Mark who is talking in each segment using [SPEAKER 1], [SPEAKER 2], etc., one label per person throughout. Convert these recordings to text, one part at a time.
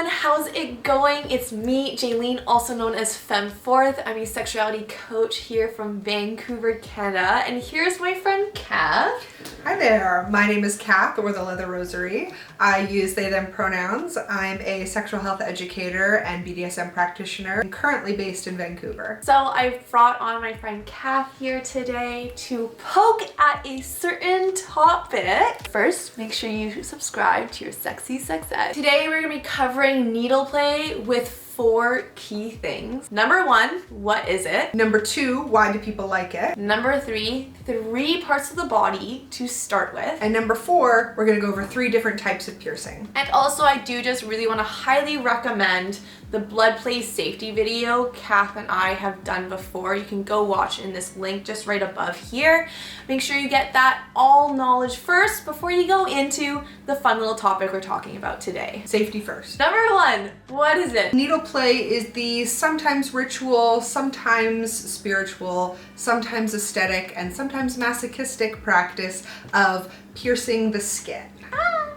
[SPEAKER 1] everyone, how's it going? It's me, Jaylene, also known as FemmeForth. I'm a sexuality coach here from Vancouver, Canada, and here's my friend Kath.
[SPEAKER 2] Hi there, my name is Kath, or theleatherrosary. I use they, them pronouns. I'm a sexual health educator and BDSM practitioner. I'm currently based in Vancouver.
[SPEAKER 1] So I brought on my friend Kath here today to poke at a certain topic. First, make sure you subscribe to your sexy sex ed. Today we're gonna be covering needle play with 4 key things. Number 1, what is it?
[SPEAKER 2] Number 2, why do people like it?
[SPEAKER 1] Number 3, 3 parts of the body to start with.
[SPEAKER 2] And number 4, we're gonna go over 3 different types of piercing.
[SPEAKER 1] And also I do just really want to highly recommend the blood play safety video Kath and I have done before. You can go watch in this link just right above here. Make sure you get that all knowledge first before you go into the fun little topic we're talking about today.
[SPEAKER 2] Safety first.
[SPEAKER 1] Number 1, what is it?
[SPEAKER 2] Needle play is the sometimes ritual, sometimes spiritual, sometimes aesthetic, and sometimes masochistic practice of piercing the skin.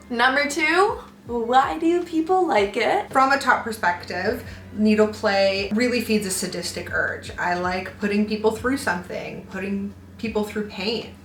[SPEAKER 1] Number 2, why do people like it?
[SPEAKER 2] From a top perspective, needle play really feeds a sadistic urge. I like putting people through something, putting people through pain.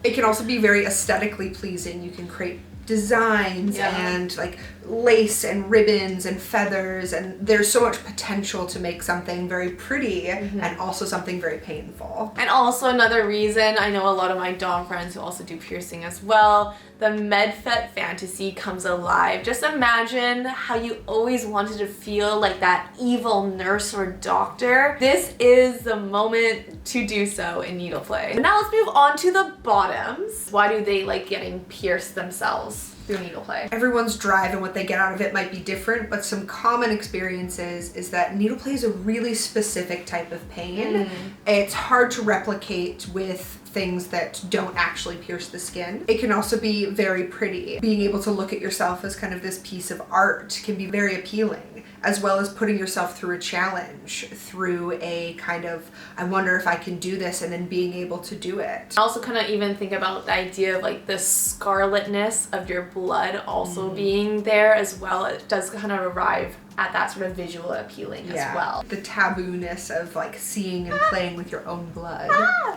[SPEAKER 2] It can also be very aesthetically pleasing. You can create designs and like lace and ribbons and feathers, and there's so much potential to make something very pretty and also something very painful.
[SPEAKER 1] And also another reason, I know a lot of my dom friends who also do piercing as well, the MedFet fantasy comes alive. Just imagine how you always wanted to feel like that evil nurse or doctor. This is the moment to do so in needle play. Now let's move on to the bottoms. Why do they like getting pierced themselves through needle play?
[SPEAKER 2] Everyone's drive and what they get out of it might be different, but some common experiences is that needle play is a really specific type of pain. It's hard to replicate with things that don't actually pierce the skin. It can also be very pretty. Being able to look at yourself as kind of this piece of art can be very appealing, as well as putting yourself through a challenge, through a kind of, I wonder if I can do this, and then being able to do it.
[SPEAKER 1] I also kind of even think about the idea of like the scarletness of your blood also being there as well. It does kind of arrive at that sort of visual appealing as well.
[SPEAKER 2] The taboo-ness of like seeing and playing with your own blood.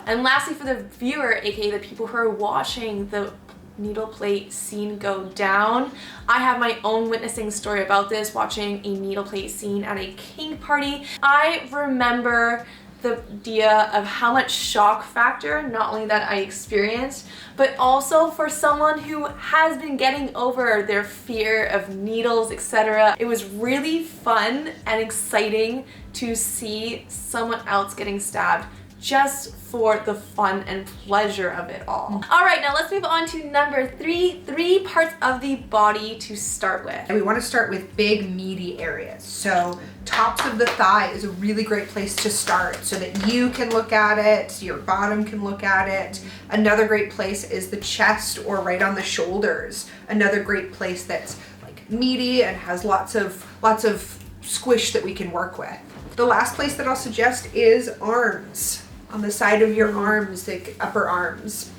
[SPEAKER 1] And lastly, for the viewer, aka the people who are watching the needle plate scene go down, I have my own witnessing story about this, watching a needle plate scene at a kink party. I remember the idea of how much shock factor, not only that I experienced, but also for someone who has been getting over their fear of needles, etc. It was really fun and exciting to see someone else getting stabbed just for the fun and pleasure of it all. All right, now let's move on to number 3, 3 parts of the body to start with.
[SPEAKER 2] And we want to start with big, meaty areas. So tops of the thigh is a really great place to start so that you can look at it, your bottom can look at it. Another great place is the chest or right on the shoulders. Another great place that's like meaty and has lots of squish that we can work with. The last place that I'll suggest is arms. On the side of your arms, the upper arms.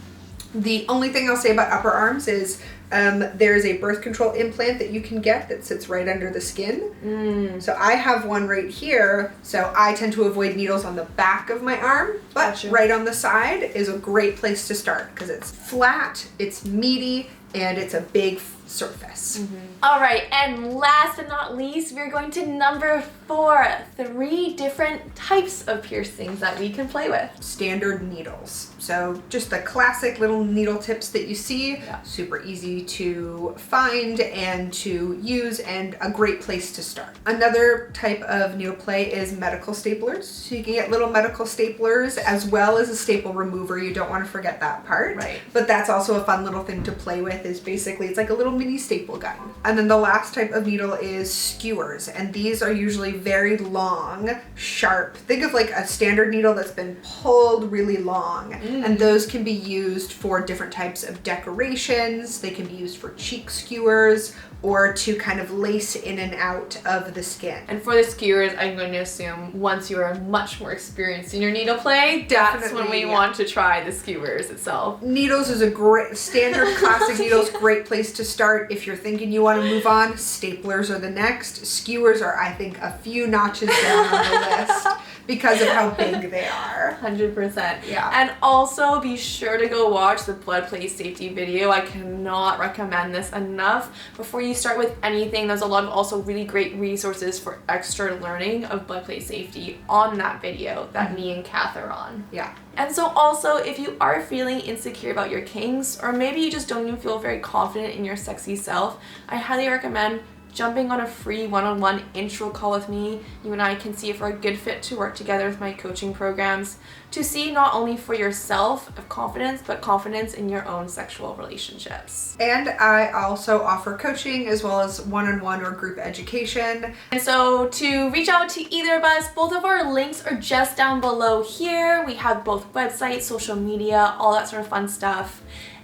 [SPEAKER 2] The only thing I'll say about upper arms is there's a birth control implant that you can get that sits right under the skin. So I have one right here, so I tend to avoid needles on the back of my arm, but right on the side is a great place to start because it's flat, it's meaty, and it's a big surface.
[SPEAKER 1] All right, and last but not least, we're going to number 4, 3 different types of piercings that we can play with.
[SPEAKER 2] Standard needles. So just the classic little needle tips that you see, super easy to find and to use and a great place to start. Another type of needle play is medical staplers. So you can get little medical staplers as well as a staple remover. You don't want to forget that part.
[SPEAKER 1] Right.
[SPEAKER 2] But that's also a fun little thing to play with, is basically it's like a little mini staple gun. And then the last type of needle is skewers, and these are usually very long, sharp. Think of like a standard needle that's been pulled really long, and those can be used for different types of decorations. They can be used for cheek skewers or to kind of lace in and out of the skin.
[SPEAKER 1] And for the skewers, I'm going to assume once you are much more experienced in your needle play, that's when we want to try the skewers itself.
[SPEAKER 2] Needles is a great, standard classic needles, great place to start. start. If you're thinking you want to move on, staplers are the next. Skewers are, I think, a few notches down on the list because of how big they are.
[SPEAKER 1] 100%.
[SPEAKER 2] Yeah.
[SPEAKER 1] And also be sure to go watch the blood play safety video. I cannot recommend this enough. Before you start with anything, there's a lot of also really great resources for extra learning of blood play safety on that video that me and Kath are on.
[SPEAKER 2] Yeah.
[SPEAKER 1] And so also, if you are feeling insecure about your kinks, or maybe you just don't even feel very confident in your sexy self, I highly recommend jumping on a free one-on-one intro call with me. You and I can see if we're a good fit to work together with my coaching programs to see not only for yourself of confidence, but confidence in your own sexual relationships.
[SPEAKER 2] And I also offer coaching as well as one-on-one or group education.
[SPEAKER 1] And so to reach out to either of us, both of our links are just down below here. We have both websites, social media, all that sort of fun stuff.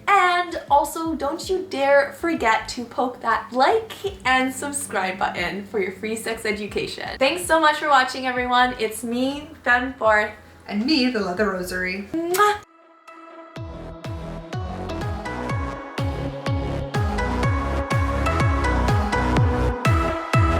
[SPEAKER 1] And also, don't you dare forget to poke that like and subscribe button for your free sex education. Thanks so much for watching, everyone. It's me, FemmeForth.
[SPEAKER 2] And me, the Leather Rosary.
[SPEAKER 1] Mwah!